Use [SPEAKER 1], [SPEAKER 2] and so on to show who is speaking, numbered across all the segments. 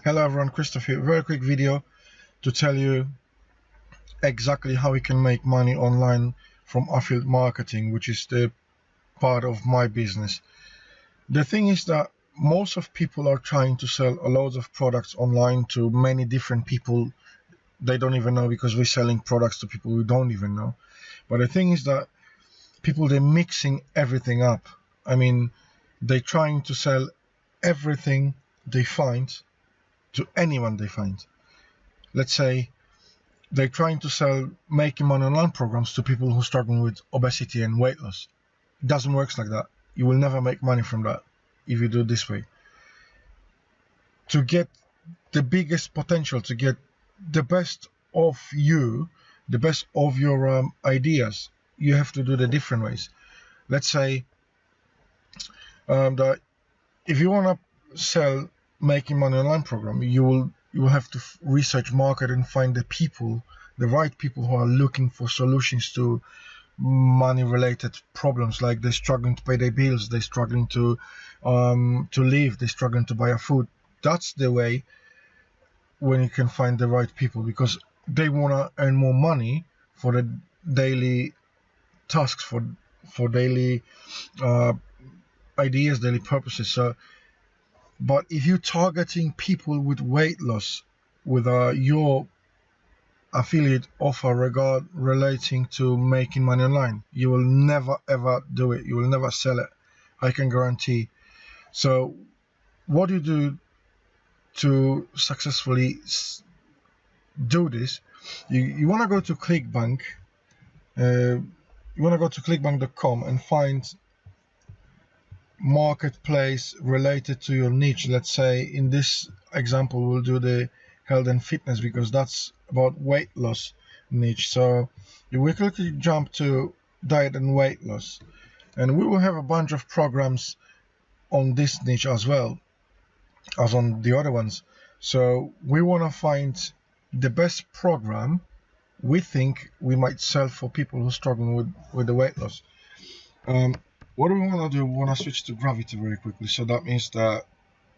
[SPEAKER 1] Hello everyone, Krzysztof here. Very quick video to tell you exactly how you can make money online from affiliate marketing, which is the part of my business. The thing is that most of people are trying to sell a loads of products online to many different people they don't even know, because we're selling products to people who don't even know. But the thing is that people, they're mixing everything up. I mean, they're trying to sell everything they find to anyone they find. Let's say they're trying to sell making money online programs to people who are struggling with obesity and weight loss. It doesn't work like that. You will never make money from that if you do it this way. To get the biggest potential, to get the best of you, the best of your ideas, you have to do the different ways. Let's say that if you want to sell making money online program, you will have to research market and find the right people who are looking for solutions to money related problems, like they're struggling to pay their bills, they're struggling to live, they're struggling to buy a food. That's the way when you can find the right people, because they want to earn more money for the daily tasks, for daily ideas, daily purposes. So but if you're targeting people with weight loss with your affiliate offer relating to making money online, you will never ever do it. You will never sell it. I can guarantee. So what do you do to successfully do this? You want to go to ClickBank. You want to go to clickbank.com and find marketplace related to your niche. Let's say in this example we'll do the health and fitness, because that's about weight loss niche. So you will quickly jump to diet and weight loss, and we will have a bunch of programs on this niche as well as on the other ones. So we want to find the best program we think we might sell for people who are struggling with the weight loss. What do we want to do? We want to switch to Gravity very quickly. So that means that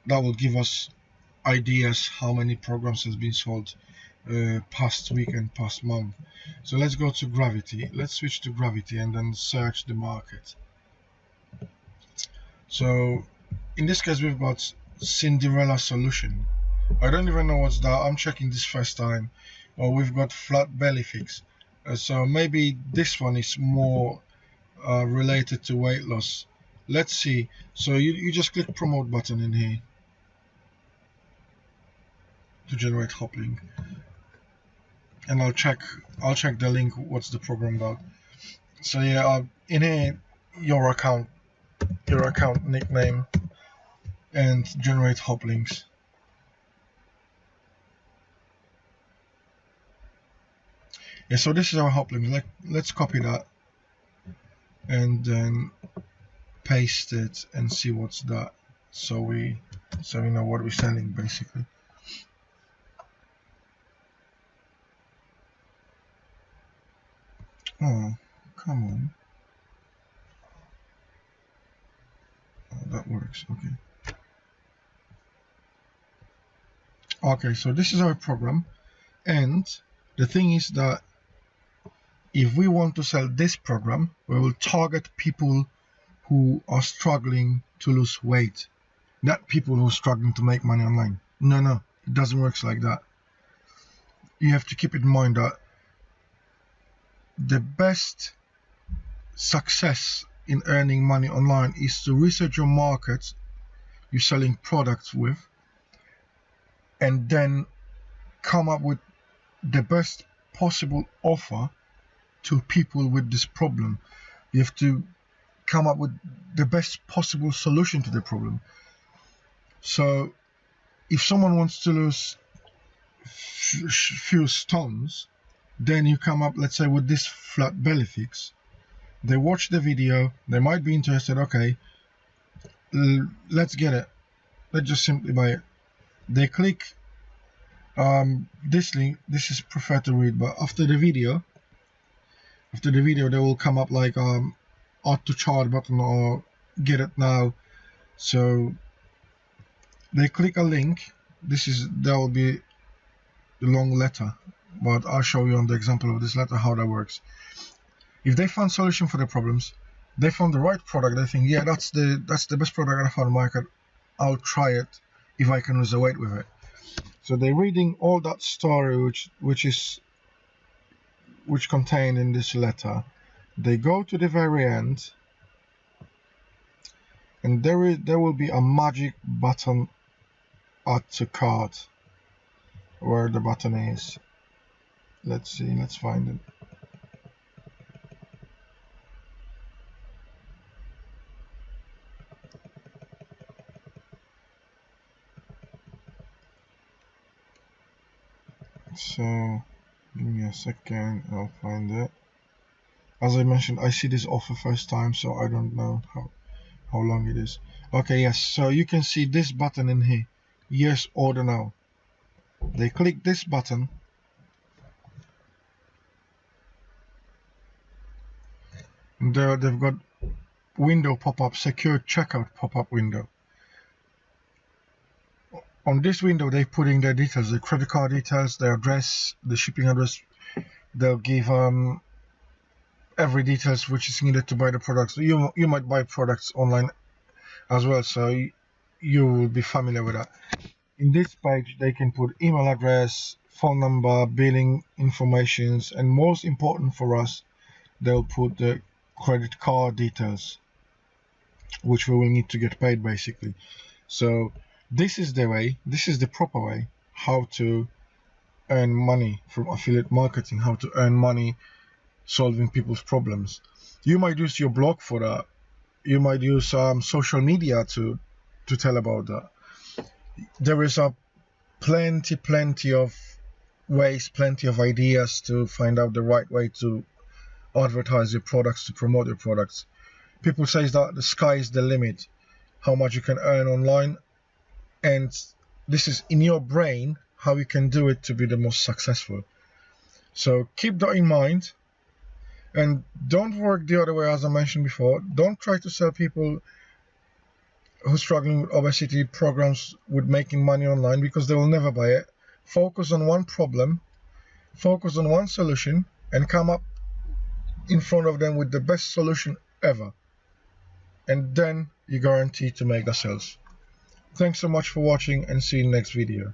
[SPEAKER 1] will give us ideas how many programs has been sold past week and past month. So let's go to Gravity. Let's switch to Gravity and then search the market. So in this case we've got Cinderella solution. I don't even know what's that. I'm checking this first time. Or we've got flat belly fix. So maybe this one is more related to weight loss. Let's see. So you just click promote button in here to generate hop link, and I'll check the link. What's the program about? So yeah, in here your account nickname and generate hop links. Yeah, so this is our hop link. Let's copy that and then paste it and see what's that, so we know what we're selling basically. Oh, come on. Oh, that works. Okay, so this is our program, and the thing is that if we want to sell this program, we will target people who are struggling to lose weight, not people who are struggling to make money online. No, it doesn't work like that. You have to keep in mind that the best success in earning money online is to research your market you're selling products with, and then come up with the best possible offer to people with this problem. You have to come up with the best possible solution to the problem. So if someone wants to lose few stones, then you come up, let's say, with this flat belly fix. They watch the video, they might be interested. Okay, let's get it, let's just simply buy it. They click this link. This is prefer to read, but after the video they will come up like add to chart button or get it now. So they click a link, there will be a long letter, but I'll show you on the example of this letter how that works. If they found solution for the problems, they found the right product, they think, yeah, that's the best product I found on the market, I'll try it if I can lose the weight with it. So they're reading all that story which contained in this letter. They go to the very end, and there will be a magic button add to cart. Where the button is, let's see, let's find it. So give me a second, I'll find it. As I mentioned, I see this offer first time, so I don't know how long it is. Okay, yes, so you can see this button in here, yes, order now. They click this button, and there they've got window pop-up, secure checkout pop-up window. On this window, they put in their details, the credit card details, their address, the shipping address. They'll give every details which is needed to buy the products. You might buy products online as well, so you will be familiar with that. In this page, they can put email address, phone number, billing informations, and most important for us, they'll put the credit card details, which we will need to get paid basically. So this is the way, this is the proper way how to earn money from affiliate marketing, how to earn money solving people's problems. You might use your blog for that. You might use social media to tell about that. There is plenty of ways, plenty of ideas to find out the right way to advertise your products, to promote your products. People say that the sky is the limit, how much you can earn online, and this is in your brain how you can do it to be the most successful. So keep that in mind, and don't work the other way. As I mentioned before, don't try to sell people who are struggling with obesity programs with making money online, because they will never buy it. Focus on one problem, focus on one solution, and come up in front of them with the best solution ever, and then you're guaranteed to make the sales. Thanks so much for watching, and see you in the next video.